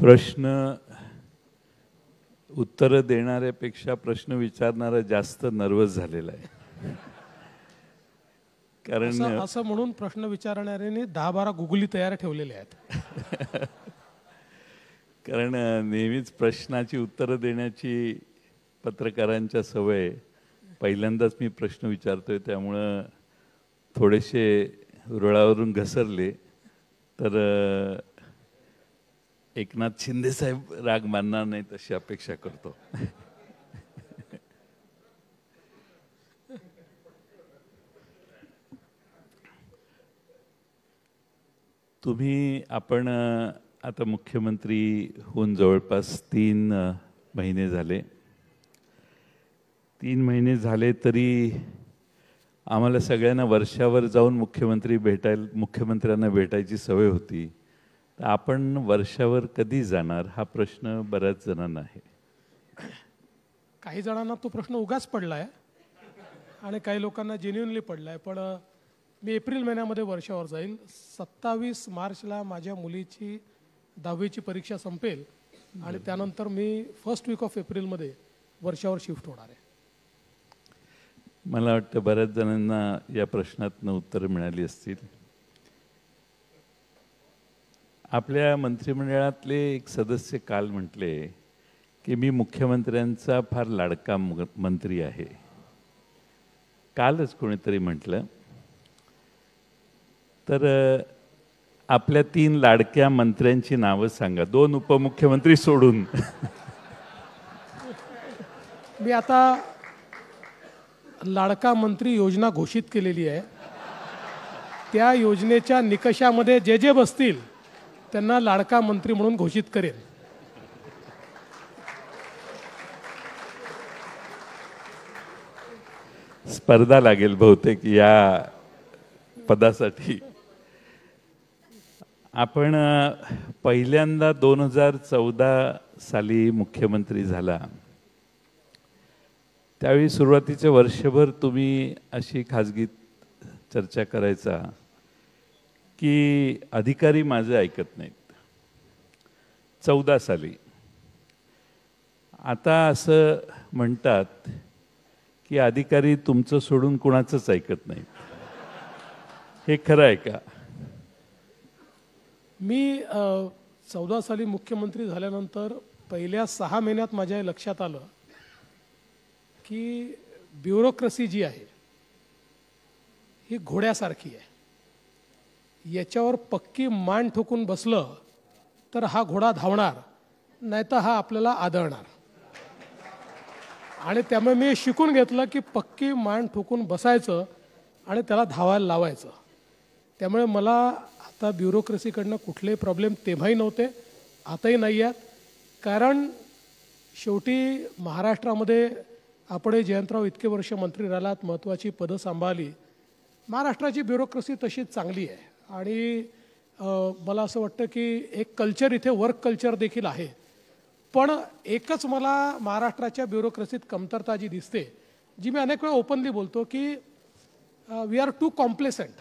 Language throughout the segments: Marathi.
प्रश्न उत्तर देणाऱ्यापेक्षा प्रश्न विचारणारा जास्त नर्वस झालेला आहे. कारण असं म्हणून प्रश्न विचारणाऱ्यांनी 10-12 गुगली तयार ठेवलेले आहेत. कारण नेहमीच प्रश्नाची उत्तरं देण्याची पत्रकारांच्या सवय, पहिल्यांदाच मी प्रश्न विचारतोय त्यामुळं थोडेसे रुळावरून घसरले तर एकनाथ शिंदे साहेब राग मानणार नाहीत अशी अपेक्षा करतो. आपण आता मुख्यमंत्री होऊन जवळपास 3 महिने झाले. 3 महिने झाले तरी आम्हाला सगळ्यांना वर्षावर जाऊन मुख्यमंत्र्यांना भेटायची सवय होती. तर आपण वर्षावर कधी जाणार हा प्रश्न बऱ्याच जणांना आहे. काही जणांना तो प्रश्न उगाच पडला आहे आणि काही लोकांना जेन्युइनली पडला आहे. पण मी एप्रिल महिन्यामध्ये वर्षावर जाईल. 27 मार्चला माझ्या मुलीची 10वीची परीक्षा संपेल आणि त्यानंतर मी फर्स्ट वीक ऑफ एप्रिलमध्ये वर्षावर शिफ्ट होणार आहे. मला वाटतं बऱ्याच जणांना या प्रश्नातनं उत्तरं मिळाली असतील. आपल्या मंत्रिमंडळातले एक सदस्य काल म्हटले की मी मुख्यमंत्र्यांचा फार लाडका मंत्री आहे. कालच कोणीतरी म्हटलं. तर आपल्या 3 लाडक्या मंत्र्यांची नावं सांगा, 2 उपमुख्यमंत्री सोडून. मी आता लाडका मंत्री योजना घोषित केलेली आहे. त्या योजनेच्या निकषामध्ये जे जे बसतील त्यांना लाडका मंत्री म्हणून घोषित करेन. स्पर्धा लागेल बहुतेक या पदासाठी. आपण पहिल्यांदा 2014 साली मुख्यमंत्री झाला. त्यावेळी सुरुवातीचे वर्षभर तुम्ही अशी खाजगी चर्चा करायचा की अधिकारी माझं ऐकत नाहीत. 14 साली आता असं म्हणतात की अधिकारी तुमचं सोडून कुणाचंच ऐकत नाहीत. हे खरं आहे का? मी 14 साली मुख्यमंत्री झाल्यानंतर पहिल्या 6 महिन्यात माझ्या लक्षात आलं की ब्युरोक्रेसी जी आहे ही घोड्यासारखी आहे. याच्यावर पक्की मान ठोकून बसलं तर हा घोडा धावणार, नाहीतर हा आपल्याला आदळणार. आणि त्यामुळे मी शिकून घेतलं की पक्की मान ठोकून बसायचं आणि त्याला धावायला लावायचं. त्यामुळे मला आता ब्युरोक्रेसीकडनं कुठलेही प्रॉब्लेम तेव्हाही नव्हते, आताही नाही आहेत. कारण शेवटी महाराष्ट्रामध्ये आपण जयंतराव इतके वर्ष मंत्री राहिलात, महत्त्वाची पदं सांभाळली. महाराष्ट्राची ब्युरोक्रेसी तशीच चांगली आहे आणि मला असं वाटतं की एक कल्चर इथे वर्क कल्चर देखील आहे. पण एकच मला महाराष्ट्राच्या ब्युरोक्रेसीत कमतरता जी दिसते, जी मी अनेक वेळा ओपनली बोलतो की वी आर टू कॉम्प्लेसंट.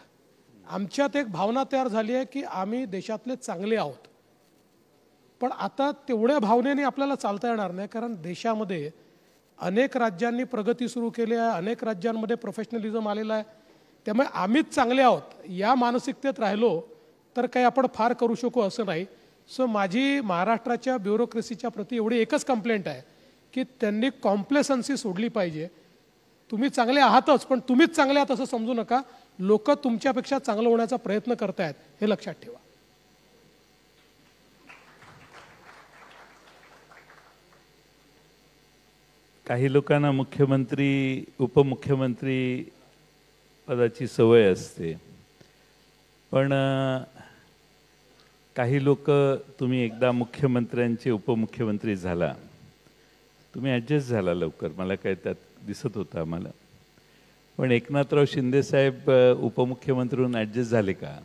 आमच्यात एक भावना तयार झाली आहे की आम्ही देशातले चांगले आहोत. पण आता तेवढ्या भावनेने आपल्याला चालता येणार नाही. कारण देशामध्ये अनेक राज्यांनी प्रगती सुरू केली आहे, अनेक राज्यांमध्ये प्रोफेशनलिझम आलेला आहे. त्यामुळे आम्हीच चांगले आहोत या मानसिकतेत राहिलो तर काही आपण फार करू शकू असं नाही. सो माझी महाराष्ट्राच्या ब्युरोक्रेसीच्या प्रती एवढी एकच कंप्लेंट आहे की त्यांनी कॉम्प्लेसन्सी सोडली पाहिजे. तुम्ही चांगले आहातच, पण तुम्हीच चांगले आहात असं समजू नका. लोक तुमच्यापेक्षा चांगलं होण्याचा प्रयत्न करतायत हे लक्षात ठेवा. काही लोकांना मुख्यमंत्री उपमुख्यमंत्री पदाची सवय असते. पण काही लोक तुम्ही एकदा मुख्यमंत्र्यांचे उपमुख्यमंत्री झाला, तुम्ही ॲडजस्ट झाला लवकर, मला काय त्यात दिसत होतं आम्हाला. पण एकनाथराव शिंदे साहेब उपमुख्यमंत्री म्हणून ॲडजस्ट झाले का?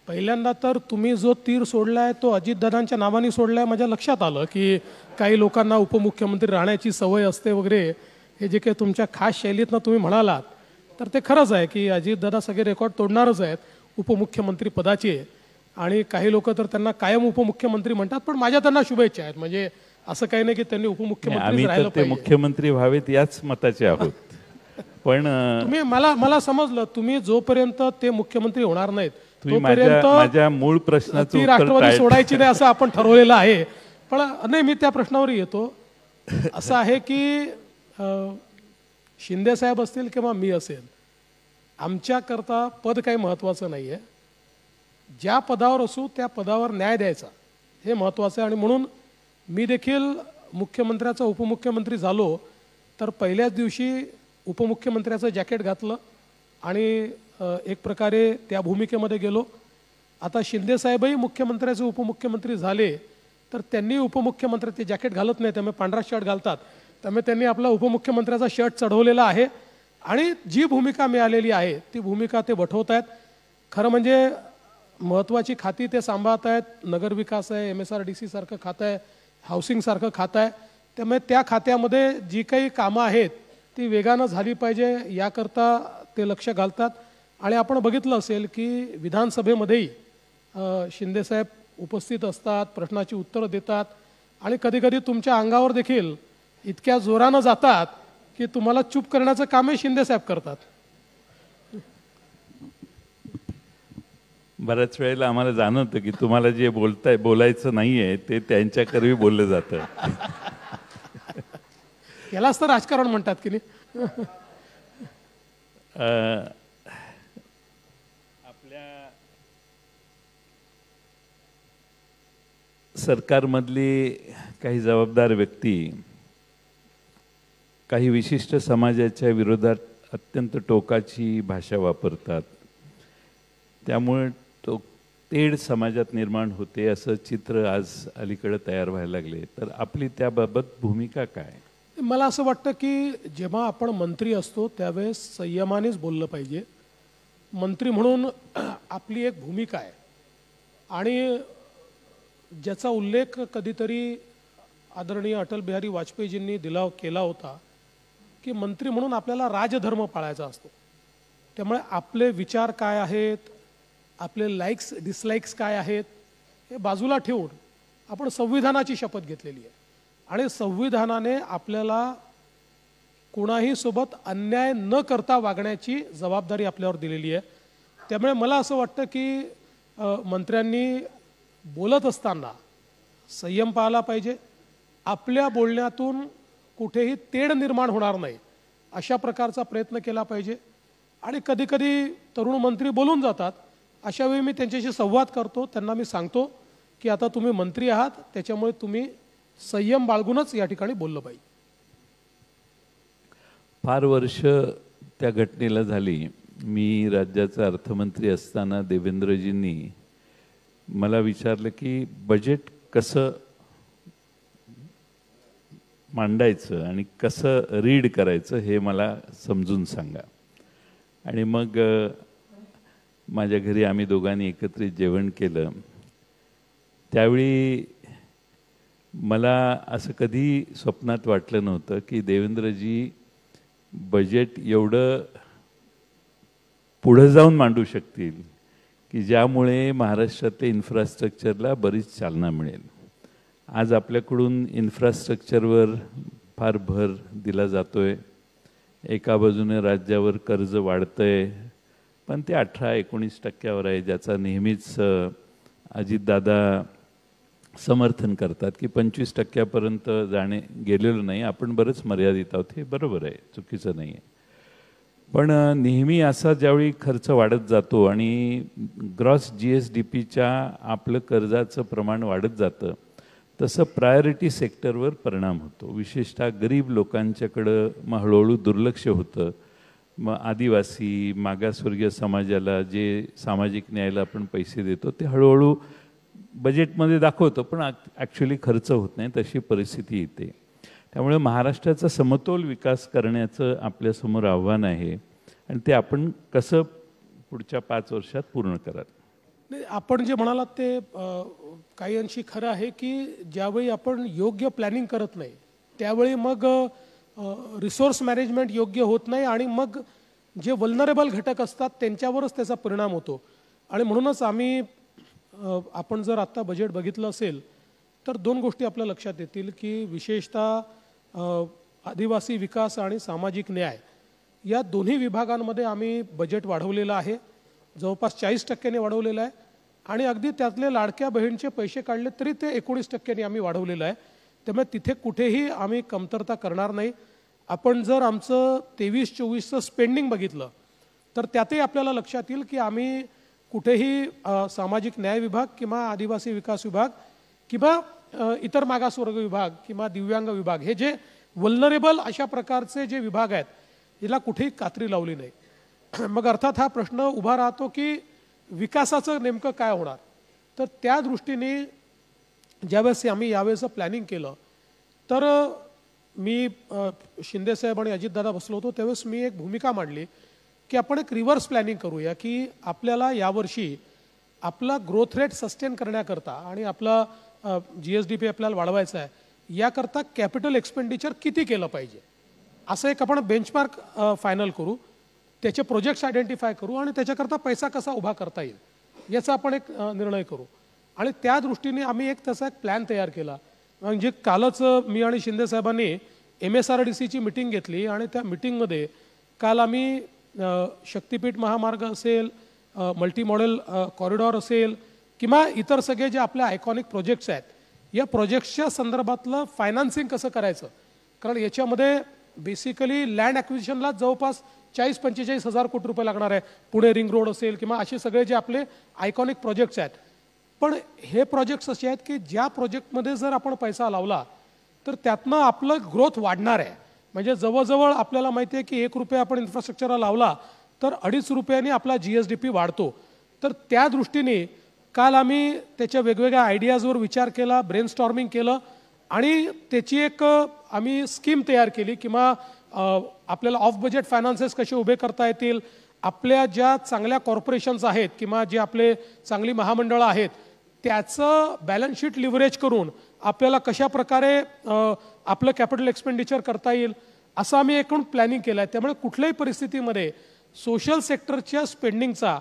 पहिल्यांदा तर तुम्ही जो तीर सोडलाय तो अजितदादांच्या नावाने सोडलाय. माझ्या लक्षात आलं की काही लोकांना उपमुख्यमंत्री राहण्याची सवय असते वगैरे. हे जे काही तुमच्या खास शैलीतनं तुम्ही म्हणालात तर ते खरंच आहे की अजितदादा सगळे रेकॉर्ड तोडणारच आहेत उपमुख्यमंत्री पदाचे. आणि काही लोक तर त्यांना कायम उपमुख्यमंत्री म्हणतात, पण माझ्या त्यांना शुभेच्छा आहेत. म्हणजे असं काही नाही की त्यांनी उपमुख्यमंत्री आम्ही राहिलं तर ते पाहिजे. मुख्यमंत्री व्हावेत याच मताचे आहोत. पण तुम्ही मला समजलं, तुम्ही जोपर्यंत ते मुख्यमंत्री होणार नाहीत तुम्ही तोपर्यंत माझ्या मूळ प्रश्नाचं ती उत्तर राष्ट्रवादी सोडायची नाही असं आपण ठरवलेलं आहे. पण नाही, मी त्या प्रश्नावर येतो. असं आहे की शिंदे साहेब असतील किंवा मी असेल, आमच्याकरता पद काही महत्त्वाचं नाही आहे. ज्या पदावर असू त्या पदावर न्याय द्यायचा हे महत्त्वाचं आहे. आणि म्हणून मी देखील मुख्यमंत्र्याचा उपमुख्यमंत्री झालो तर पहिल्याच दिवशी उपमुख्यमंत्र्याचं जॅकेट घातलं आणि एक प्रकारे त्या भूमिकेमध्ये गेलो. आता शिंदे साहेबही मुख्यमंत्र्याचे उपमुख्यमंत्री झाले तर त्यांनी उपमुख्यमंत्री ते जॅकेट घालत नाही, त्यामुळे पांढरा शर्ट घालतात, त्यामुळे त्यांनी आपला उपमुख्यमंत्र्याचा शर्ट चढवलेला आहे आणि जी भूमिका मिळालेली आहे ती भूमिका ते वठवत आहेत. खरं म्हणजे महत्त्वाची खाती ते सांभाळत आहेत. नगरविकास आहे, MSRDC सारखं खातं आहे, हाऊसिंग सारखं खातं आहे. त्यामुळे त्या खात्यामध्ये जी काही कामं आहेत ती वेगानं झाली पाहिजे याकरता ते लक्ष घालतात. आणि आपण बघितलं असेल की विधानसभेमध्येही शिंदेसाहेब उपस्थित असतात, प्रश्नाची उत्तरं देतात आणि कधीकधी तुमच्या अंगावर देखील इतक्या जोरानं जातात की तुम्हाला चूप करण्याचं कामही शिंदेसाहेब करतात. बऱ्याच वेळेला आम्हाला जाणवतं की तुम्हाला जे बोलायचं नाहीये ते त्यांच्याकरवी बोललं जातं. यालाच तर राजकारण म्हणतात की नाही. आपल्या सरकारमधली काही जबाबदार व्यक्ती काही विशिष्ट समाजाच्या विरोधात अत्यंत टोकाची भाषा वापरतात. त्यामुळे तो तेढ समाजात निर्माण होते असं चित्र आज अलीकडे तयार व्हायला लागले. तर आपली त्याबाबत भूमिका काय? मला असं वाटतं की जेव्हा आपण मंत्री असतो त्यावेळेस संयमानेच बोललं पाहिजे. मंत्री म्हणून आपली एक भूमिका आहे आणि ज्याचा उल्लेख कधीतरी आदरणीय अटल बिहारी वाजपेयीजींनी केला होता की मंत्री म्हणून आपल्याला राजधर्म पाळायचा असतो. त्यामुळे आपले विचार काय आहेत, आपले लाईक्स डिसलाईक्स काय आहेत हे बाजूला ठेवून आपण संविधानाची शपथ घेतलेली आहे आणि संविधानाने आपल्याला कोणाही सोबत अन्याय न करता वागण्याची जबाबदारी आपल्यावर दिलेली आहे. त्यामुळे मला असं वाटतं की मंत्र्यांनी बोलत असताना संयम पाळला पाहिजे. आपल्या बोलण्यातून कुठेही तेढ निर्माण होणार नाही अशा प्रकारचा प्रयत्न केला पाहिजे. आणि कधीकधी तरुण मंत्री बोलून जातात, अशा वेळी मी त्यांच्याशी संवाद करतो, त्यांना मी सांगतो की आता तुम्ही मंत्री आहात, त्याच्यामुळे तुम्ही संयम बाळगूनच या ठिकाणी बोललं पाहिजे. फार वर्ष त्या घटनेला झाली. मी राज्याचा अर्थमंत्री असताना देवेंद्रजींनी मला विचारलं की बजेट कसं मांडायचं आणि कसं रीड करायचं हे मला समजून सांगा. आणि मग माझ्या घरी आम्ही दोघांनी एकत्रित जेवण केलं. त्यावेळी मला असं कधी स्वप्नात वाटलं नव्हतं की देवेंद्रजी बजेट एवढं पुढं जाऊन मांडू शकतील की ज्यामुळे महाराष्ट्रातल्या इन्फ्रास्ट्रक्चरला बरीच चालना मिळेल. आज आपल्याकडून इन्फ्रास्ट्रक्चरवर फार भर दिला जातोय. एका बाजूने राज्यावर कर्ज वाढतंय, पण ते 18-19% आहे, ज्याचा नेहमीच अजितदादा समर्थन करतात की 25% जाणे गेलेलो नाही, आपण बरंच मर्यादित आहोत. हे बरोबर आहे, चुकीचं नाही आहे. पण नेहमी असा ज्यावेळी खर्च वाढत जातो आणि ग्रॉस GSDPच्या आपलं कर्जाचं प्रमाण वाढत जातं तसं प्रायोरिटी सेक्टरवर परिणाम होतो. विशेषतः गरीब लोकांच्याकडं मग हळूहळू दुर्लक्ष होतं. मग आदिवासी मागासवर्गीय समाजाला जे सामाजिक न्यायाला आपण पैसे देतो ते हळूहळू बजेटमध्ये दाखवतो, पण ॲक्च्युली खर्च होत नाही, तशी परिस्थिती येते. त्यामुळे महाराष्ट्राचा समतोल विकास करण्याचं आपल्यासमोर आव्हान आहे आणि ते आपण कसं पुढच्या 5 वर्षात पूर्ण कराल. नाही, आपण जे म्हणालात ते काही अंशी खरं आहे की ज्यावेळी आपण योग्य प्लॅनिंग करत नाही त्यावेळी मग रिसोर्स मॅनेजमेंट योग्य होत नाही आणि मग जे वल्नरेबल घटक असतात त्यांच्यावरच त्याचा परिणाम होतो. आणि म्हणूनच आम्ही आपण जर आत्ता बजेट बघितलं असेल तर दोन गोष्टी आपल्या लक्षात येतील की विशेषतः आदिवासी विकास आणि सामाजिक न्याय या दोन्ही विभागांमध्ये आम्ही बजेट वाढवलेलं आहे, जवळपास 40% वाढवलेलं आहे आणि अगदी त्यातले लाडक्या बहिणीचे पैसे काढले तरी ते 19% आम्ही वाढवलेलं आहे. त्यामुळे तिथे कुठेही आम्ही कमतरता करणार नाही. आपण जर आमचं 23-24चं स्पेंडिंग बघितलं तर त्यातही आपल्याला लक्षात येईल की आम्ही कुठेही सामाजिक न्याय विभाग किंवा आदिवासी विकास विभाग किंवा इतर मागासवर्ग विभाग किंवा दिव्यांग विभाग हे जे वल्नरेबल अशा प्रकारचे जे विभाग आहेत याला कुठेही कात्री लावली नाही. मग अर्थात हा प्रश्न उभा राहतो की विकासाचं नेमकं काय होणार. तर त्या दृष्टीने ज्यावेळेस आम्ही यावेळेचं प्लॅनिंग केलं तर मी शिंदेसाहेब आणि अजितदादा बसलो होतो त्यावेळेस मी एक भूमिका मांडली की आपण एक रिव्हर्स प्लॅनिंग करूया की आपल्याला यावर्षी आपला ग्रोथ रेट सस्टेन करण्याकरता आणि आपला GSDP आपल्याला वाढवायचा आहे याकरता कॅपिटल एक्सपेंडिचर किती केलं पाहिजे असं एक आपण बेंचमार्क फायनल करू, त्याचे प्रोजेक्ट्स आयडेंटिफाय करू आणि त्याच्याकरता पैसा कसा उभा करता येईल याचा आपण एक निर्णय करू. आणि त्या दृष्टीने आम्ही एक तसा एक प्लॅन तयार केला. म्हणजे कालच मी आणि शिंदेसाहेबांनी MSRDCची मीटिंग घेतली आणि त्या मीटिंगमध्ये काल आम्ही शक्तिपीठ महामार्ग असेल, मल्टी मॉडेल कॉरिडॉर असेल किंवा इतर सगळे जे आपले आयकॉनिक प्रोजेक्ट्स आहेत या प्रोजेक्ट्सच्या संदर्भातलं फायनान्सिंग कसं करायचं. कारण याच्यामध्ये बेसिकली लँड ॲक्विजिशनला जवळपास 40-45 हजार कोटी रुपये लागणार आहे. पुणे रिंग रोड असेल किंवा असे सगळे जे आपले आयकॉनिक प्रोजेक्ट्स आहेत. पण हे प्रोजेक्ट्स असे आहेत की ज्या प्रोजेक्टमध्ये जर आपण पैसा लावला तर त्यातनं आपलं ग्रोथ वाढणार आहे. म्हणजे जवळजवळ आपल्याला माहिती आहे की 1 रुपया आपण इन्फ्रास्ट्रक्चरला लावला तर 2.5 रुपयांनी आपला GSDP वाढतो. तर त्या दृष्टीने काल आम्ही त्याच्या वेगवेगळ्या आयडियाजवर विचार केला, ब्रेनस्टॉर्मिंग केलं आणि त्याची एक आम्ही स्कीम तयार केली किंवा आपल्याला ऑफ बजेट फायनान्सेस कसे उभे करता येतील, आपल्या ज्या चांगल्या कॉर्पोरेशन्स आहेत किंवा जे आपले चांगली महामंडळं आहेत त्याचं बॅलन्स शीट लिव्हरेज करून आपल्याला कशा प्रकारे आपलं कॅपिटल एक्सपेंडिचर करता येईल असं आम्ही एकूण प्लॅनिंग केलं आहे. त्यामुळे कुठल्याही परिस्थितीमध्ये सोशल सेक्टरच्या स्पेंडिंगचा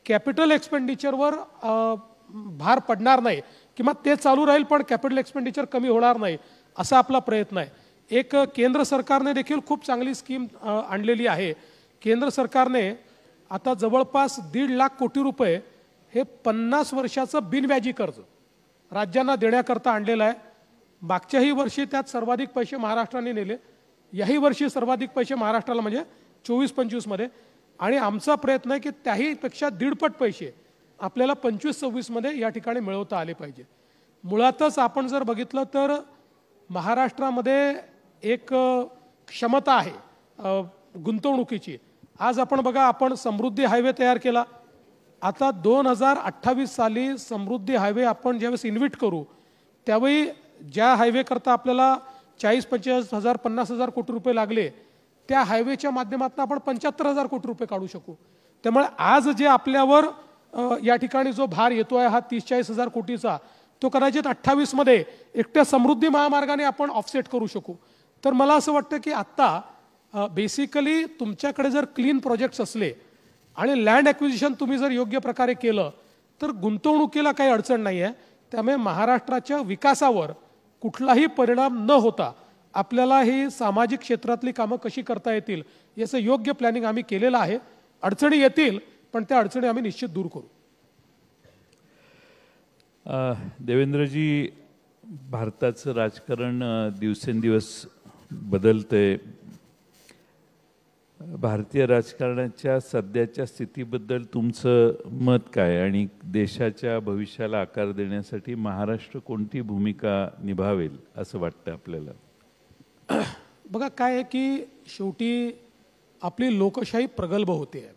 कॅपिटल एक्सपेंडिचरवर भार पडणार नाही किंवा ते चालू राहील पण कॅपिटल एक्सपेंडिचर कमी होणार नाही असा आपला प्रयत्न आहे. एक केंद्र सरकारने देखील खूप चांगली स्कीम आणलेली आहे. केंद्र सरकारने आता जवळपास 1.5 लाख कोटी रुपये हे 50 वर्षाचं बिनव्याजी कर्ज राज्यांना देण्याकरता आणलेलं आहे. मागच्याही वर्षी त्यात सर्वाधिक पैसे महाराष्ट्राने नेले, याही वर्षी सर्वाधिक पैसे महाराष्ट्राला म्हणजे 24-25 मध्ये आणि आमचा प्रयत्न आहे की त्याहीपेक्षा 1.5 पैसे आपल्याला 25-26 मध्ये या ठिकाणी मिळवता आले पाहिजे. मुळातच आपण जर बघितलं तर महाराष्ट्रामध्ये एक क्षमता आहे गुंतवणुकीची. आज आपण बघा आपण समृद्धी हायवे तयार केला. आता 2028 साली समृद्धी हायवे आपण ज्यावेळेस इन्व्हेट करू त्यावेळी ज्या हायवे करता आपल्याला 40-45 हजार 50 हजार कोटी रुपये लागले त्या हायवेच्या माध्यमातून आपण 75,000 कोटी रुपये काढू शकू. त्यामुळे आज जे आपल्यावर या ठिकाणी जो भार येतो आहे हा 30-40 हजार कोटीचा तो कदाचित 28 मध्ये एकट्या समृद्धी महामार्गाने आपण ऑफसेट करू शकू. तर मला असं वाटतं की आत्ता बेसिकली तुमच्याकडे जर क्लीन प्रोजेक्ट्स असले आणि लँड ॲक्विजिशन तुम्ही जर योग्य प्रकारे केलं तर गुंतवणुकीला काही अडचण नाही आहे. त्यामुळे महाराष्ट्राच्या विकासावर कुठलाही परिणाम न होता आपल्याला ही सामाजिक क्षेत्रातली कामं कशी करता येतील याचं योग्य प्लॅनिंग आम्ही केलेलं आहे. अडचणी येतील पण त्या अडचणी आम्ही निश्चित दूर करू. देवेंद्रजी, भारताचं राजकारण दिवसेंदिवस बदलतंय. भारतीय राजकारणाच्या सध्याच्या स्थितीबद्दल तुमचं मत काय आणि देशाच्या भविष्याला आकार देण्यासाठी महाराष्ट्र कोणती भूमिका निभावेल असं वाटतं आपल्याला? बघा काय आहे की शेवटी आपली लोकशाही प्रगल्भ होते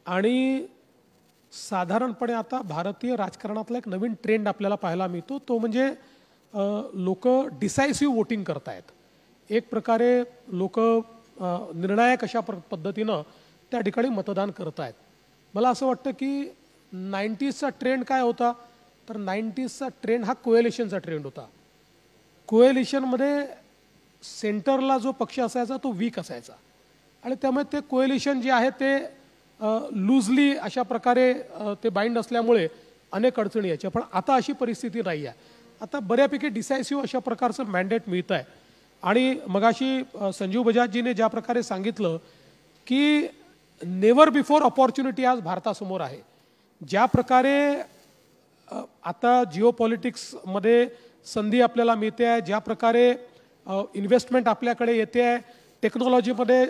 आणि साधारणपणे आता भारतीय राजकारणातला एक नवीन ट्रेंड आपल्याला पाहायला मिळतो. तो म्हणजे लोक डिसायसिव्ह वोटिंग करतायत. एक प्रकारे लोक निर्णायक अशा पद्धतीनं त्या ठिकाणी मतदान करत आहेत. मला असं वाटतं की 90sचा ट्रेंड काय होता तर 90sचा ट्रेंड हा कोएलिशनचा ट्रेंड होता. कोएलिशनमध्ये सेंटरला जो पक्ष असायचा तो वीक असायचा आणि त्यामुळे ते कोएलिशन जे आहे ते लूजली अशा प्रकारे ते बाइंड असल्यामुळे अनेक अडचणी यायच्या, पण आता अशी परिस्थिती नाही आहे. आता बऱ्यापैकी डिसायसिव्ह अशा प्रकारचं मॅन्डेट मिळतं आहे. आणि मगाशी संजीव बजाजजीने ज्या प्रकारे सांगितलं की नेव्हर बिफोर ऑपॉर्च्युनिटी आज भारतासमोर आहे. ज्या प्रकारे आता जिओ पॉलिटिक्समध्ये संधी आपल्याला मिळते आहे, ज्या प्रकारे इन्व्हेस्टमेंट आपल्याकडे येते आहे, टेक्नॉलॉजीमध्ये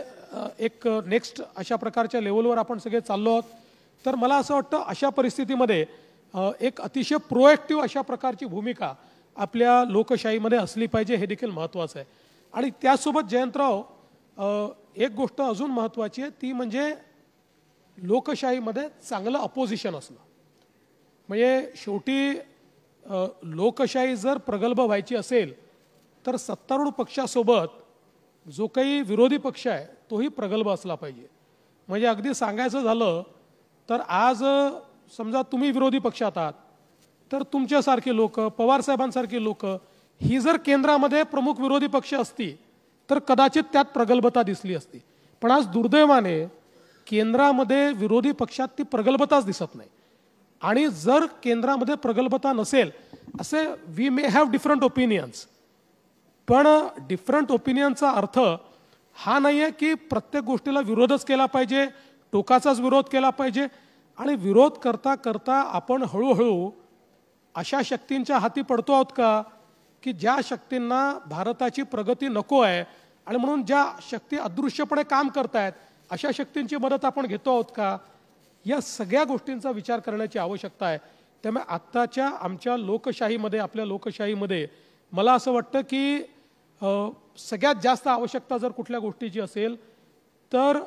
एक नेक्स्ट अशा प्रकारच्या लेवलवर आपण सगळे चाललो आहोत. तर मला असं वाटतं अशा परिस्थितीमध्ये एक अतिशय प्रोएक्टिव्ह अशा प्रकारची भूमिका आपल्या लोकशाहीमध्ये असली पाहिजे, हे देखील महत्त्वाचं आहे. आणि त्यासोबत जयंतराव, एक गोष्ट अजून महत्त्वाची आहे, ती म्हणजे लोकशाहीमध्ये चांगलं अपोजिशन असणं. म्हणजे शेवटी लोकशाही जर प्रगल्भ व्हायची असेल तर सत्तारूढ पक्षासोबत जो काही विरोधी पक्ष आहे तोही प्रगल्भ असला पाहिजे. म्हणजे अगदी सांगायचं झालं तर आज समजा तुम्ही विरोधी पक्षात आहात, तर तुमच्यासारखे लोक, पवारसाहेबांसारखी लोक ही जर केंद्रामध्ये प्रमुख विरोधी पक्ष असती तर कदाचित त्यात प्रगल्भता दिसली असती. पण आज दुर्दैवाने केंद्रामध्ये विरोधी पक्षात ती प्रगल्भताच दिसत नाही. आणि जर केंद्रामध्ये प्रगल्भता नसेल, असे we may have different opinions, पण डिफरंट ओपिनियनचा अर्थ हा नाही आहे की प्रत्येक गोष्टीला विरोधच केला पाहिजे, टोकाचाच विरोध केला पाहिजे. आणि विरोध करता करता आपण हळूहळू अशा शक्तींच्या हाती पडतो आहोत का की ज्या शक्तींना भारताची प्रगती नको आहे आणि म्हणून ज्या शक्ती अदृश्यपणे काम करतायत अशा शक्तींची मदत आपण घेतो आहोत का? या सगळ्या गोष्टींचा विचार करण्याची आवश्यकता आहे. त्यामुळे आत्ताच्या आमच्या लोकशाहीमध्ये, आपल्या लोकशाहीमध्ये मला असं वाटतं की सगळ्यात जास्त आवश्यकता जर कुठल्या गोष्टीची असेल तर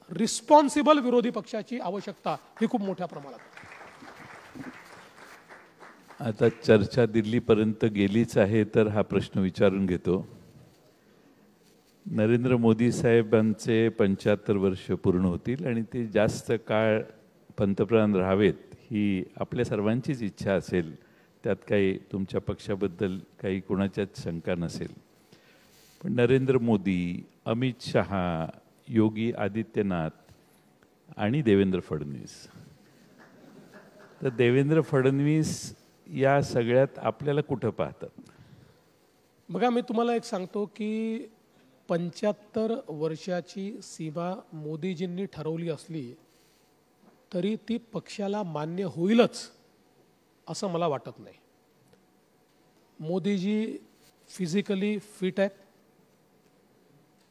रिस्पॉन्सिबल विरोधी पक्षाची आवश्यकता ही खूप मोठ्या प्रमाणात. आता चर्चा दिल्लीपर्यंत गेलीच आहे, तर हा प्रश्न विचारून घेतो. नरेंद्र मोदी साहेबांचे 75 वर्ष पूर्ण होतील आणि ते जास्त काळ पंतप्रधान राहावेत ही आपल्या सर्वांचीच इच्छा असेल. त्यात काही तुमच्या पक्षाबद्दल काही कोणाच्याच शंका नसेल. पण नरेंद्र मोदी, अमित शहा, योगी आदित्यनाथ आणि देवेंद्र फडणवीस, तर देवेंद्र फडणवीस या सगळ्यात आपल्याला कुठं पाहतात? बघा, मी तुम्हाला एक सांगतो की 75 वर्षाची सीमा मोदीजींनी ठरवली असली तरी ती पक्षाला मान्य होईलच असं मला वाटत नाही. मोदीजी फिजिकली फिट आहेत.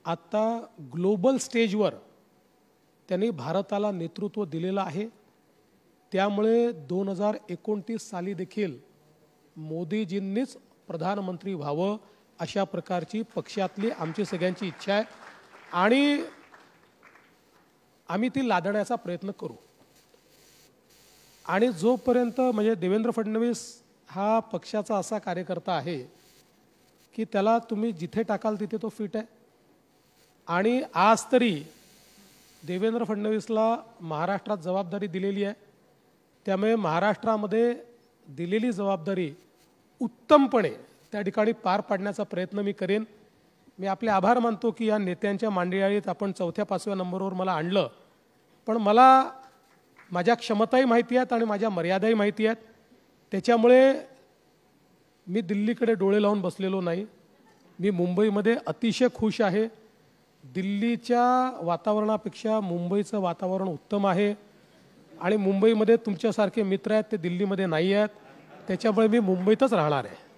आता ग्लोबल स्टेजवर त्यांनी भारताला नेतृत्व दिलेलं आहे. त्यामुळे 2029 साली देखील मोदीजींनीच प्रधानमंत्री व्हावं अशा प्रकारची पक्षातली आमची सगळ्यांची इच्छा आहे आणि आम्ही ती लादण्याचा प्रयत्न करू. आणि जोपर्यंत म्हणजे देवेंद्र फडणवीस हा पक्षाचा असा कार्यकर्ता आहे की त्याला तुम्ही जिथे टाकाल तिथे तो फिट आहे. आणि आज तरी देवेंद्र फडणवीसला महाराष्ट्रात जबाबदारी दिलेली आहे. त्यामुळे महाराष्ट्रामध्ये दिलेली जबाबदारी उत्तमपणे त्या ठिकाणी पार पाडण्याचा प्रयत्न मी करेन. मी आपले आभार मानतो की या नेत्यांच्या मांडियाळीत आपण 4थ्या-5व्या नंबरवर मला आणलं. पण मला माझ्या क्षमताही माहिती आहेत आणि माझ्या मर्यादाही माहिती आहेत. त्याच्यामुळे मी दिल्लीकडे डोळे लावून बसलेलो नाही. मी मुंबईमध्ये अतिशय खुश आहे. दिल्लीच्या वातावरणापेक्षा मुंबईचं वातावरण उत्तम आहे आणि मुंबईमध्ये तुमच्यासारखे मित्र आहेत ते दिल्लीमध्ये नाही आहेत. त्याच्यामुळे मी मुंबईतच राहणार आहे.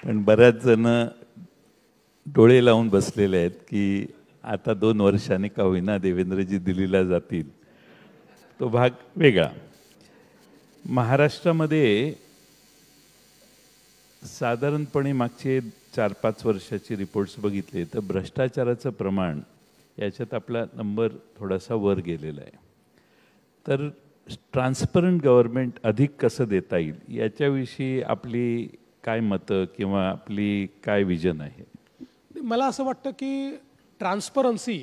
पण बऱ्याच जण डोळे लावून बसलेले आहेत की आता 2 वर्षांनी का होईना देवेंद्रजी दिल्लीला जातील. तो भाग वेगळा. महाराष्ट्रामध्ये साधारणपणे मागचे 4-5 वर्षाचे रिपोर्ट्स बघितले तर भ्रष्टाचाराचं प्रमाण याच्यात आपला नंबर थोडासा वर गेलेला आहे. तर ट्रान्सपरंट गव्हर्नमेंट अधिक कसं देता येईल याच्याविषयी आपली काय मतं किंवा आपली काय विजन आहे? मला असं वाटतं की ट्रान्सपरन्सी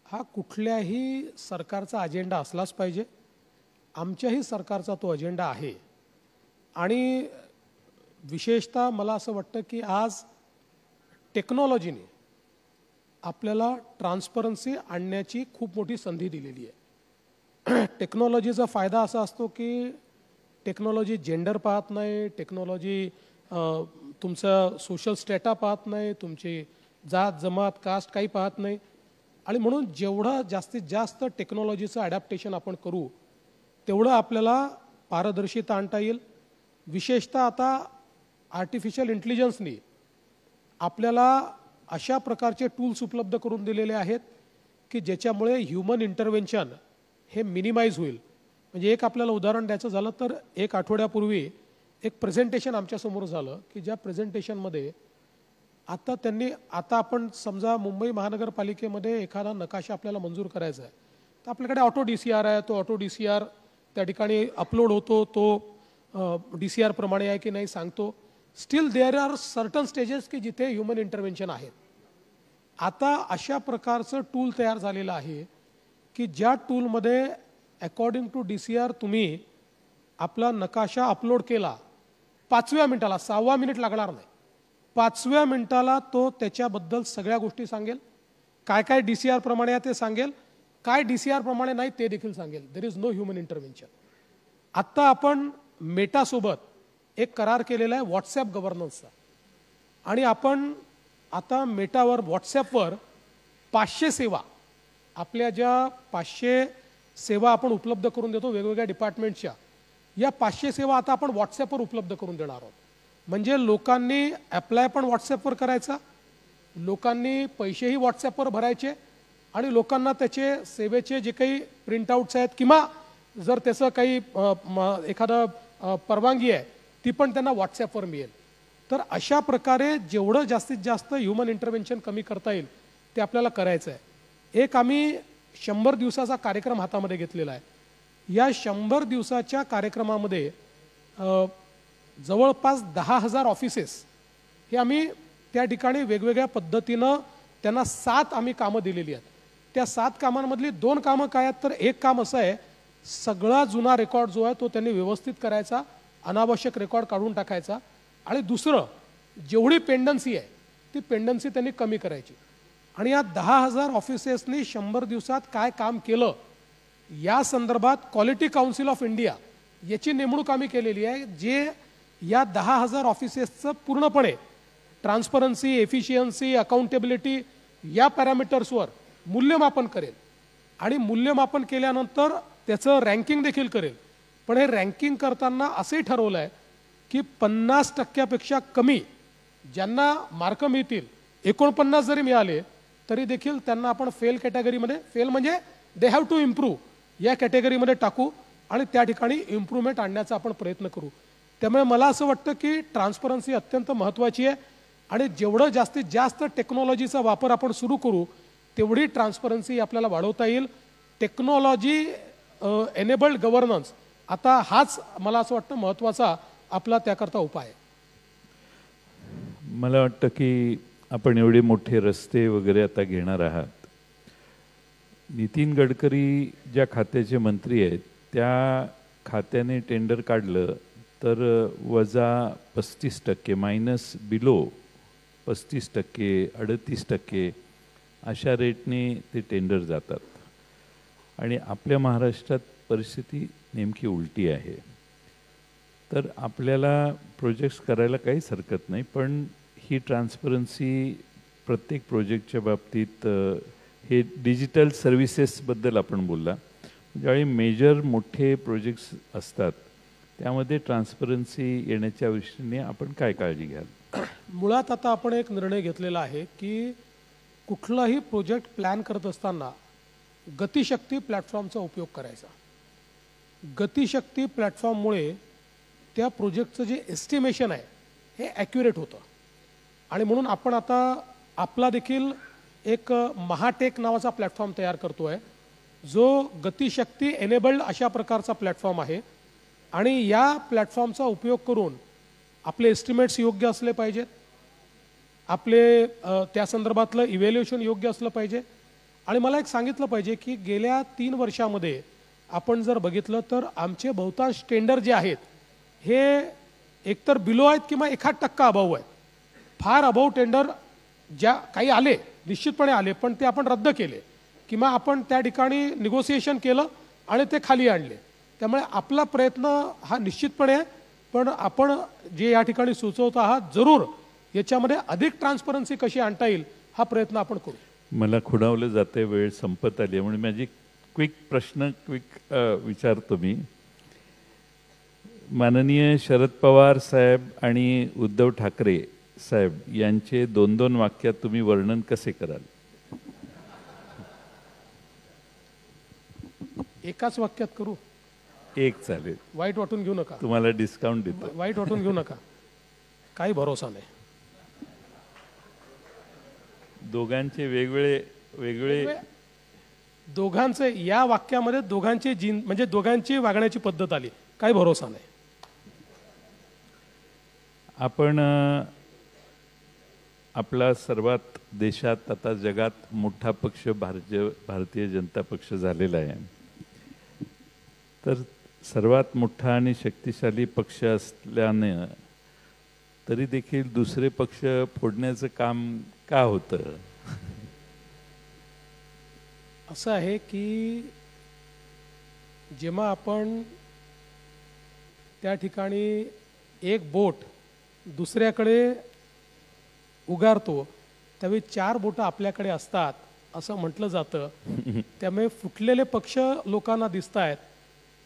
हा कुठल्याही सरकारचा अजेंडा असलाच पाहिजे. आमच्याही सरकारचा तो अजेंडा आहे. आणि विशेषतः मला असं वाटतं की आज टेक्नॉलॉजीने आपल्याला ट्रान्सपरन्सी आणण्याची खूप मोठी संधी दिलेली आहे. टेक्नॉलॉजीचा फायदा असा असतो की टेक्नॉलॉजी जेंडर पाहत नाही, टेक्नॉलॉजी तुमचा सोशल स्टेटा पाहत नाही, तुमची जात जमात कास्ट काही पाहत नाही. आणि म्हणून जेवढं जास्तीत जास्त टेक्नॉलॉजीचं ॲडॅप्टेशन आपण करू तेवढं आपल्याला पारदर्शिता आणता येईल. विशेषतः आता आर्टिफिशियल इंटेलिजन्सनी आपल्याला अशा प्रकारचे टूल्स उपलब्ध करून दिलेले आहेत की ज्याच्यामुळे ह्युमन इंटरव्हेन्शन हे मिनिमाइज होईल. म्हणजे एक आपल्याला उदाहरण द्यायचं झालं तर 1 आठवड्यापूर्वी एक प्रेझेंटेशन आमच्यासमोर झालं की ज्या प्रेझेंटेशनमध्ये आता आपण समजा मुंबई महानगरपालिकेमध्ये एखादा नकाशा आपल्याला मंजूर करायचा आहे तर आपल्याकडे ऑटो DCR आहे. तो ऑटो DCR त्या ठिकाणी अपलोड होतो, तो DCR प्रमाणे आहे की नाही सांगतो. Still there are certain stages की जिथे ह्युमन इंटरव्हेन्शन आहेत. आता अशा प्रकारचं टूल तयार झालेलं आहे की ज्या टूलमध्ये अकॉर्डिंग टू DCR तुम्ही आपला नकाशा अपलोड केला 5व्या मिनिटाला, 6वा मिनिट लागणार नाही, 5व्या मिनिटाला तो त्याच्याबद्दल सगळ्या गोष्टी सांगेल. काय काय DCR प्रमाणे आहे ते सांगेल, काय DCR प्रमाणे नाही ते देखील सांगेल. There is no human intervention. आत्ता आपण मेटासोबत एक करार केलेला आहे व्हॉट्सॲप गव्हर्नन्सचा. आणि आपण आता मेटावर व्हॉट्सॲपवर 500 सेवा, आपल्या ज्या 500 सेवा आपण उपलब्ध करून देतो वेगवेगळ्या डिपार्टमेंटच्या, या 500 सेवा आता आपण व्हॉट्सॲपवर उपलब्ध करून देणार आहोत. म्हणजे लोकांनी ॲप्लाय पण व्हॉट्सॲपवर करायचा, लोकांनी पैसेही व्हॉट्सॲपवर भरायचे आणि लोकांना त्याचे सेवेचे जे काही प्रिंटआउट्स आहेत किंवा जर त्याचं काही एखादं परवानगी आहे ती पण त्यांना व्हॉट्सॲपवर मिळेल. तर अशा प्रकारे जेवढं जास्तीत जास्त ह्युमन इंटरव्हेन्शन कमी करता येईल ते आपल्याला करायचं आहे. एक आम्ही 100 दिवसाचा कार्यक्रम हातामध्ये घेतलेला आहे. या 100 दिवसाच्या कार्यक्रमामध्ये जवळपास 10,000 ऑफिसेस हे आम्ही त्या ठिकाणी वेगवेगळ्या पद्धतीनं त्यांना 7 आम्ही कामं दिलेली आहेत. त्या 7 कामांमधली 2 कामं काय आहेत तर एक काम असं आहे, सगळा जुना रेकॉर्ड जो आहे तो त्यांनी व्यवस्थित करायचा, अनावश्यक रेकॉर्ड काढून टाकायचा. आणि दुसरं, जेवढी पेंडन्सी आहे ती पेंडन्सी त्यांनी कमी करायची. आणि या 10,000 ऑफिसेसनी 100 दिवसात काय काम केलं या संदर्भात क्वालिटी काउन्सिल ऑफ इंडिया याची नेमणूक आम्ही केलेली आहे, जे या 10,000 ऑफिसेसचं पूर्णपणे ट्रान्सपरन्सी, एफिशियन्सी, अकाउंटेबिलिटी या पॅरामीटर्सवर मूल्यमापन करेल. आणि मूल्यमापन केल्यानंतर त्याचं रँकिंग देखील करेल. पण हे रँकिंग करताना असंही ठरवलं आहे की 50% कमी ज्यांना मार्क मिळतील, 49 जरी मिळाले तरी देखील त्यांना आपण फेल कॅटेगरीमध्ये, फेल म्हणजे दे हॅव टू इम्प्रूव्ह, या कॅटेगरीमध्ये टाकू आणि त्या ठिकाणी इम्प्रूव्हमेंट आणण्याचा आपण प्रयत्न करू. त्यामुळे मला असं वाटतं की ट्रान्सपरन्सी अत्यंत महत्त्वाची आहे आणि जेवढं जास्तीत जास्त टेक्नॉलॉजीचा वापर आपण सुरू करू तेवढी ट्रान्सपरन्सी आपल्याला वाढवता येईल. टेक्नॉलॉजी एनेबल्ड गव्हर्नन्स आता हाच मला असं वाटतं महत्त्वाचा आपला त्याकरता उपाय आहे. मला वाटतं की आपण एवढे मोठे रस्ते वगैरे आता घेणार आहात. नितीन गडकरी ज्या खात्याचे मंत्री आहेत त्या खात्याने टेंडर काढलं तर -35% मायनस बिलो 35%, 38% अशा रेटने ते टेंडर जातात. आणि आपल्या महाराष्ट्रात परिस्थिती नेमकी उलटी आहे. तर आपल्याला प्रोजेक्ट्स करायला काहीच हरकत नाही, पण ही ट्रान्सपरन्सी प्रत्येक प्रोजेक्टच्या बाबतीत हे डिजिटल सर्व्हिसेसबद्दल आपण बोलला. ज्यावेळी मेजर मोठे प्रोजेक्ट्स असतात त्यामध्ये ट्रान्सपरन्सी येण्याच्या दृष्टीने आपण काय काळजी घ्याल? मुळात आता आपण एक निर्णय घेतलेला आहे की कुठलाही प्रोजेक्ट प्लॅन करत असताना गतिशक्ती प्लॅटफॉर्मचा उपयोग करायचा. गतिशक्ती प्लॅटफॉर्ममुळे त्या प्रोजेक्टचं जे एस्टिमेशन आहे हे ॲक्युरेट होतं. आणि म्हणून आपण आता आपला देखील एक महाटेक नावाचा प्लॅटफॉर्म तयार करतो आहे जो गतिशक्ती एनेबल्ड अशा प्रकारचा प्लॅटफॉर्म आहे. आणि या प्लॅटफॉर्मचा उपयोग करून आपले एस्टिमेट्स योग्य असले पाहिजेत, आपले त्या संदर्भातलं इव्हॅल्युएशन योग्य असलं पाहिजे. आणि मला एक सांगितलं पाहिजे की गेल्या 3 वर्षामध्ये आपण जर बघितलं तर आमचे बहुतांश टेंडर जे आहेत हे एकतर बिलो आहेत किंवा 1% अभाव आहेत. फार अभाव टेंडर ज्या काही आले निश्चितपणे आले, पण ते आपण रद्द केले किंवा आपण त्या ठिकाणी निगोसिएशन केलं आणि ते खाली आणले. त्यामुळे आपला प्रयत्न हा निश्चितपणे आहे, पण आपण जे या ठिकाणी सुचवत आहात जरूर याच्यामध्ये अधिक ट्रान्सपरन्सी कशी आणता येईल हा प्रयत्न आपण करू. मला खुणावलं जाते, वेळ संपत आली आहे, म्हणून माझी क्विक विचारतो मी. माननीय शरद पवार साहेब आणि उद्धव ठाकरे साहेब यांचे 2-2 वाक्यात तुम्ही वर्णन कसे कराल? एकाच वाक्यात करू? एक चालेल. वाईट वाटून घेऊ नका. तुम्हाला डिस्काउंट देतो. वाईट वाटून घेऊ नका, काही भरोसा नाही. दोघांचे वेगवेगळे दोघांचे या वाक्यामध्ये दोघांची म्हणजे दोघांची वागण्याची पद्धत आली, काही भरोसा नाही. आपण आपला सर्वात देशात आता जगात मोठा पक्ष भारतीय जनता पक्ष झालेला आहे. तर सर्वात मोठा आणि शक्तिशाली पक्ष असल्याने तरी देखील दुसरे पक्ष फोडण्याचं काम का होतं? असं आहे की जेव्हा आपण त्या ठिकाणी एक बोट दुसऱ्याकडे उगारतो त्यावेळी 4 बोटं आपल्याकडे असतात असं म्हटलं जातं. त्यामुळे फुटलेले पक्ष लोकांना दिसत आहेत,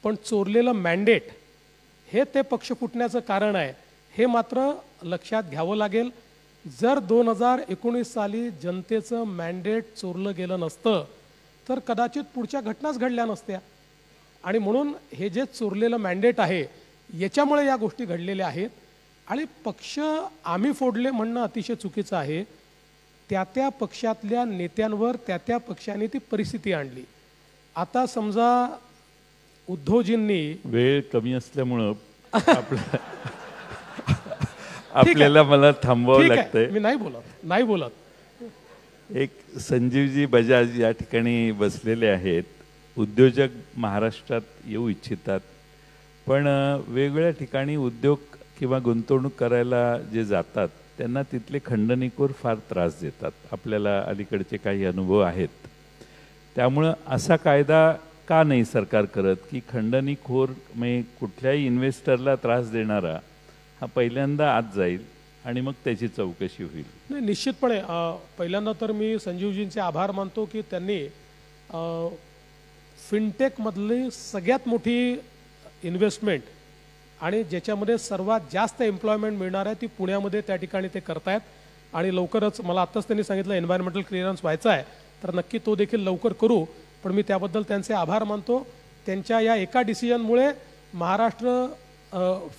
पण चोरलेलं मॅन्डेट हे ते पक्ष फुटण्याचं कारण आहे, हे मात्र लक्षात घ्यावं लागेल. जर 2019 साली जनतेचं मॅन्डेट चोरलं गेलं नसतं तर कदाचित पुढच्या घटनाच घडल्या नसत्या. आणि म्हणून हे जे चोरलेलं मॅन्डेट आहे याच्यामुळे या गोष्टी घडलेल्या आहेत. आणि पक्ष आम्ही फोडले म्हणणं अतिशय चुकीचं आहे. त्या पक्षातल्या नेत्यांवर त्या पक्षाने ती परिस्थिती आणली. आता समजा उद्धवजींनी, वेळ कमी असल्यामुळं आपल्याला मला थांबवावं लागतंय. मी नाही बोलत. एक संजीवजी बजाज या ठिकाणी बसलेले आहेत. उद्योजक महाराष्ट्रात येऊ इच्छितात, पण वेगवेगळ्या ठिकाणी उद्योग किंवा गुंतवणूक करायला जे जातात त्यांना तिथले खंडणीखोर फार त्रास देतात. आपल्याला अलीकडचे काही अनुभव आहेत. त्यामुळं असा कायदा का नाही सरकार करत की खंडणीखोर म्हणजे कुठल्याही इन्व्हेस्टरला त्रास देणारा हा पहिल्यांदा आत जाईल आणि मग त्याची चौकशी होईल? नाही, निश्चितपणे पहिल्यांदा तर मी संजीवजींचे आभार मानतो की त्यांनी फिनटेकमधली सगळ्यात मोठी इन्व्हेस्टमेंट आणि ज्याच्यामध्ये सर्वात जास्त एम्प्लॉयमेंट मिळणार आहे ती पुण्यामध्ये त्या ठिकाणी ते करतायत. आणि लवकरच मला आत्ताच त्यांनी सांगितलं एन्व्हायरमेंटल क्लिअरन्स व्हायचा आहे, तर नक्की तो देखील लवकर करू. पण मी त्याबद्दल त्यांचे आभार मानतो. त्यांच्या या एका डिसिजनमुळे महाराष्ट्र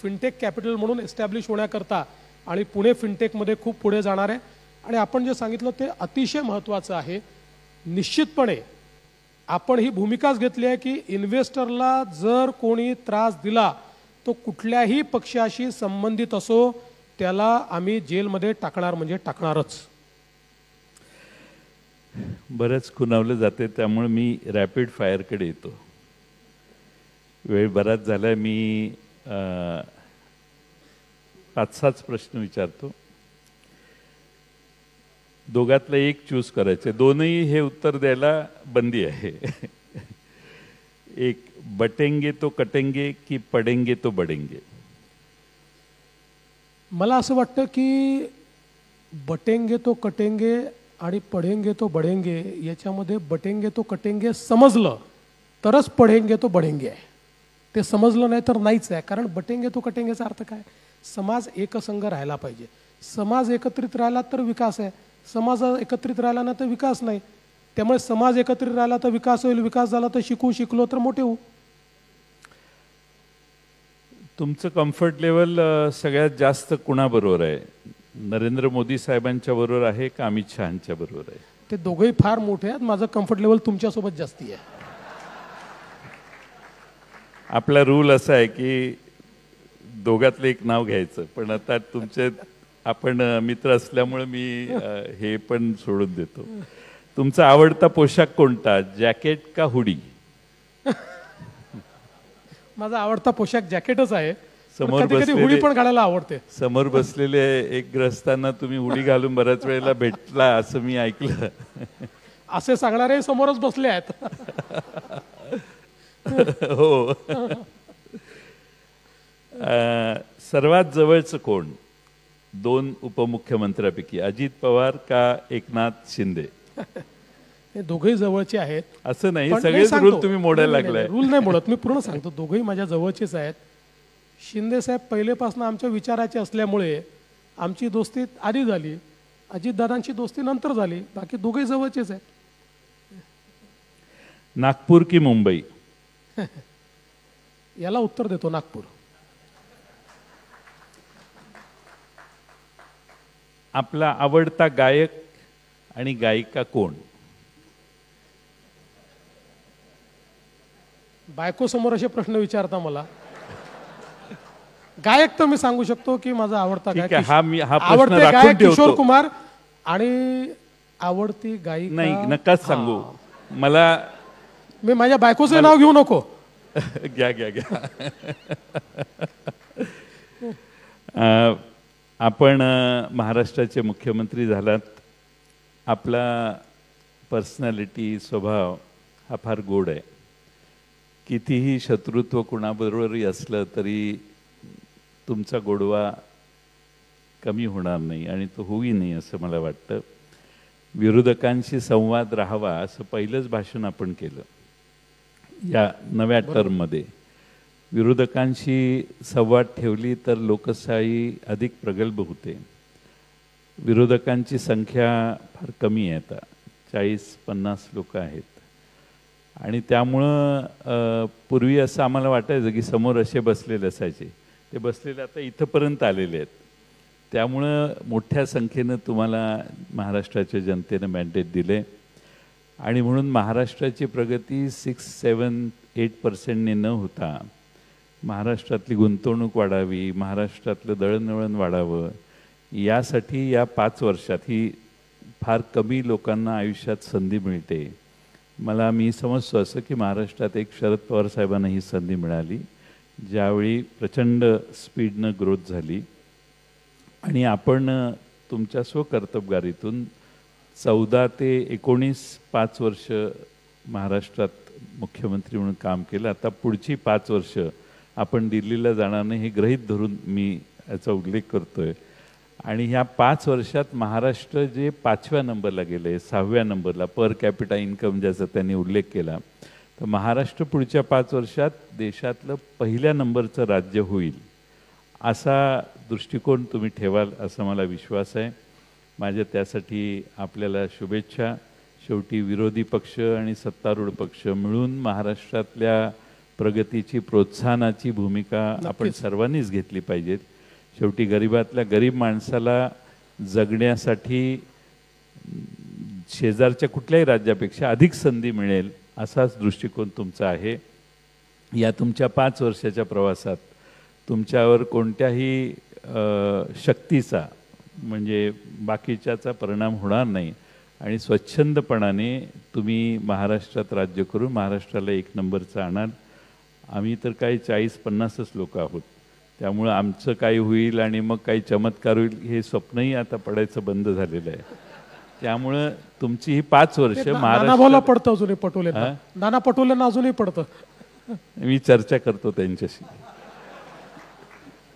फिनटेक कॅपिटल म्हणून एस्टॅब्लिश होण्याकरता आणि पुणे फिनटेकमध्ये खूप पुढे जाणार आहे. आणि आपण जे सांगितलं ते अतिशय महत्त्वाचं आहे. निश्चितपणे आपण ही भूमिकाच घेतली आहे की इन्व्हेस्टरला जर कोणी त्रास दिला तो कुठल्याही पक्षाशी संबंधित असो त्याला आम्ही जेलमध्ये टाकणार म्हणजे टाकणारच. बरंच खुणावलं जाते, त्यामुळे मी रॅपिड फायरकडे येतो. वेळ बराच झाला, मी 5-6 प्रश्न विचारतो. दोघातलं एक चूज करायचे. दोनही हे उत्तर द्यायला बंदी आहे. एक, बटेंगे तो कटेंगे की पडेंगे तो बडेंगे? मला असं वाटतं की बटेंगे तो कटेंगे आणि पढेंगे तो बढेंगे याच्यामध्ये बटेंगे तो कटेंगे समजलं तरच पढेंगे तो बढेंगे आहे. ते समजलं नाही तर नाहीच आहे. कारण बटेंगे तो कटेंगेचा अर्थ काय? समाज एकसंघ राहायला पाहिजे. समाज एकत्रित राहिला तर विकास आहे, समाज एकत्रित राहिला ना तर विकास नाही. त्यामुळे समाज एकत्रित राहिला तर विकास होईल, विकास झाला तर शिकलो तर मोठे होऊ. तुमचं कम्फर्ट लेवल सगळ्यात जास्त कुणाबरोबर आहे? नरेंद्र मोदी साहेबांच्या बरोबर आहे का अमित शहांच्या बरोबर आहे? ते दोघेही फार मोठे आहेत. माझं कम्फर्ट लेवल तुमच्यासोबत जास्ती आहे. आपला रूल असा आहे की दोघातलं एक नाव घ्यायचं, पण आता तुमचे आपण मित्र असल्यामुळे मी हे पण सोडून देतो. तुमचा आवडता पोशाख कोणता, जॅकेट का हुडी? माझा आवडता पोशाख जॅकेटच आहे. समोर कधी कधी हुडी पण घालायला आवडते. समोर बसलेले एक ग्रस्तांना तुम्ही उडी घालून बऱ्याच वेळेला भेटला असं मी ऐकलं. असे सांगणारे समोरच बसले आहेत. हो. सर्वात जवळचं कोण 2 उपमुख्यमंत्र्यांपैकी, अजित पवार का एकनाथ शिंदे? हे दोघेही जवळचे आहेत. असं नाही, पण सगळेच सांगतो. रूल तुम्ही मोडायला लागलाय. रूल नाही मोडत, मी पूर्ण सांगतो. दोघेही माझ्या जवळचेच आहेत. शिंदे साहेब पहिलेपासून आमच्या विचाराचे असल्यामुळे आमची दोस्ती आधी झाली, अजितदादांची दोस्ती नंतर झाली. बाकी दोघेही जवळचेच आहेत. नागपूर की मुंबई? याला उत्तर देतो, नागपूर. आपला आवडता गायक आणि गायिका कोण? बायको समोर असे प्रश्न विचारता मला. गायक तर मी सांगू शकतो की माझा आवडता ठीक गायक आहे, हा प्रश्न आवडते राखून गायक किशोर ठेवतो. कुमार आणि आवडती गायिका नाही, नकाच सांगू मला. मी माझ्या बायकोचं नाव घेऊ नको. घ्या घ्या घ्या. आपण महाराष्ट्राचे मुख्यमंत्री झालात. आपला पर्सनॅलिटी, स्वभाव हा फार गोड आहे. कितीही शत्रुत्व कुणाबरोबरही असलं तरी तुमचा गोडवा कमी होणार नाही आणि तो होई नाही असं मला वाटतं. विरोधकांशी संवाद राहावा असं पहिलंच भाषण आपण केलं या नव्या टर्ममध्ये. विरोधकांशी संवाद ठेवली तर लोकशाही अधिक प्रगल्भ होते. विरोधकांची संख्या फार कमी आहे, आता 40-50 लोक आहेत. आणि त्यामुळं पूर्वी असं आम्हाला वाटायचं की समोर असे बसलेले असायचे, ते बसलेले आता इथंपर्यंत आलेले आहेत. त्यामुळं मोठ्या संख्येनं तुम्हाला महाराष्ट्राच्या जनतेनं मॅन्डेट दिले आणि म्हणून महाराष्ट्राची प्रगती 6-7-8% न होता महाराष्ट्रातली गुंतवणूक वाढावी, महाराष्ट्रातलं दळणवळण वाढावं, यासाठी या 5 वर्षात ही फार कमी लोकांना आयुष्यात संधी मिळते. मी समजतो असं की महाराष्ट्रात एक शरद पवार साहेबांना ही संधी मिळाली, ज्यावेळी प्रचंड स्पीडनं ग्रोथ झाली आणि आपण तुमच्या स्वकर्तबगारीतून 14 ते 19 5 वर्ष महाराष्ट्रात मुख्यमंत्री म्हणून काम केलं. आता पुढची 5 वर्ष आपण दिल्लीला जाणार नाही हे गृहीत धरून मी याचा उल्लेख करतोय. आणि ह्या 5 वर्षात महाराष्ट्र जे 5व्या नंबरला गेले, 6व्या नंबरला पर कॅपिटा इन्कम ज्याचा त्यांनी उल्लेख केला, तर महाराष्ट्र पुढच्या 5 वर्षात देशातलं पहिल्या नंबरचं राज्य होईल असा दृष्टिकोन तुम्ही ठेवाल असा मला विश्वास आहे. माझ्या त्यासाठी आपल्याला शुभेच्छा. शेवटी विरोधी पक्ष आणि सत्तारूढ पक्ष मिळून महाराष्ट्रातल्या प्रगतीची, प्रोत्साहनाची भूमिका आपण सर्वांनीच घेतली पाहिजे. शेवटी गरिबातल्या गरीब माणसाला जगण्यासाठी शेजारच्या कुठल्याही राज्यापेक्षा अधिक संधी मिळेल असाच दृष्टिकोन तुमचा आहे. या तुमच्या 5 वर्षाच्या प्रवासात तुमच्यावर कोणत्याही शक्तीचा म्हणजे बाकीच्याचा परिणाम होणार नाही आणि स्वच्छंदपणाने तुम्ही महाराष्ट्रात राज्य करून महाराष्ट्राला 1 नंबरचं आणाल. आम्ही तर काही 40-50च लोक आहोत, त्यामुळं आमचं काय होईल आणि मग काही चमत्कार होईल हे स्वप्नही आता पडायचं बंद झालेलं आहे. त्यामुळं तुमची ही 5 वर्ष महाराष्ट्राला पडतं अजूनही पटोले, नाना पटोलेंना अजूनही पडतं. मी चर्चा करतो त्यांच्याशी.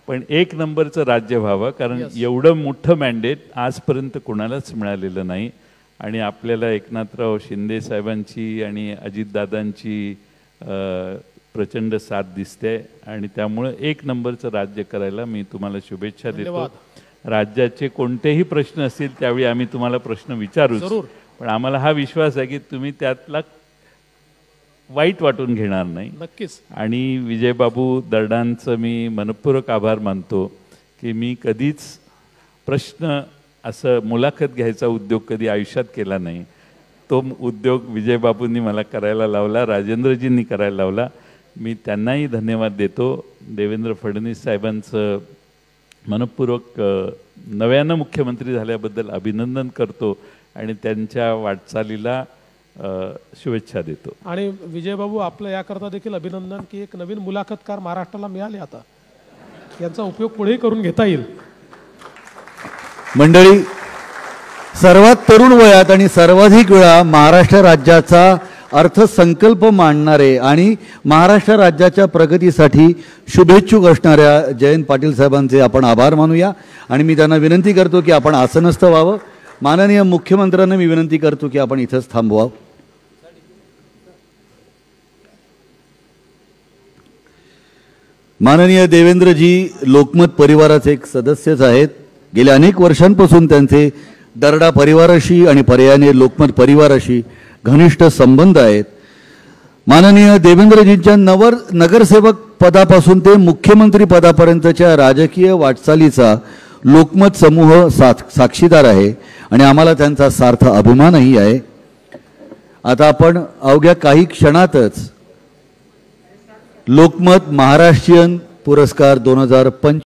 पण 1 नंबरचं राज्य व्हावं, कारण एवढं मोठं मॅन्डेट आजपर्यंत कोणालाच मिळालेलं नाही. आणि आपल्याला एकनाथराव शिंदे साहेबांची आणि अजितदादांची प्रचंड साथ दिसते आणि त्यामुळे 1 नंबरचं राज्य करायला मी तुम्हाला शुभेच्छा देतो. राज्याचे कोणतेही प्रश्न असतील त्यावेळी आम्ही तुम्हाला प्रश्न विचारूच, पण आम्हाला हा विश्वास आहे की तुम्ही त्यातला वाईट वाटून घेणार नाही. नक्कीच. आणि विजयबाबू दर्डांचं मी मनपूर्वक आभार मानतो की मी कधीच प्रश्न असं मुलाखत घ्यायचा उद्योग कधी आयुष्यात केला नाही. तो उद्योग विजयबाबूंनी मला करायला लावला, राजेंद्रजींनी करायला लावला. मी त्यांनाही धन्यवाद देतो. देवेंद्र फडणवीस साहेबांचं मनपूर्वक नव्यानं मुख्यमंत्री झाल्याबद्दल अभिनंदन करतो आणि त्यांच्या वाटचालीला शुभेच्छा देतो. आणि विजयबाबू आपलं याकरता देखील अभिनंदन की एक नवीन मुलाखतकार महाराष्ट्राला मिळाले आता. यांचा उपयोग पुढेही करून घेता येईल. मंडळी, सर्वात तरुण वयात आणि सर्वाधिक वेळा महाराष्ट्र राज्याचा अर्थसंकल्प मांडणारे आणि महाराष्ट्र राज्याच्या प्रगतीसाठी शुभेच्छुक असणाऱ्या जयंत पाटील साहेबांचे आपण आभार मानूया. आणि मी त्यांना विनंती करतो की आपण आसनस्थ व्हावं. माननीय मुख्यमंत्र्यांना मी विनंती करतो की आपण इथंच थांबवावं. माननीय देवेंद्रजी लोकमत परिवाराचे एक सदस्यच आहेत. गेल्या अनेक वर्षांपासून त्यांचे दर्डा परिवाराशी आणि पर्यायाने लोकमत परिवाराशी घनिष्ठ संबंध आहेत. माननीय देवेंद्रजींच्या नगरसेवक पदापासून ते मुख्यमंत्री पदापर्यंतच्या राजकीय वाटचालीचा लोकमत समूह साक्षीदार आहे आणि आम्हाला त्यांचा सार्थ अभिमानही आहे. आता आपण अवघ्या काही क्षणातच लोकमत महाराष्ट्रीयन पुरस्कार 2025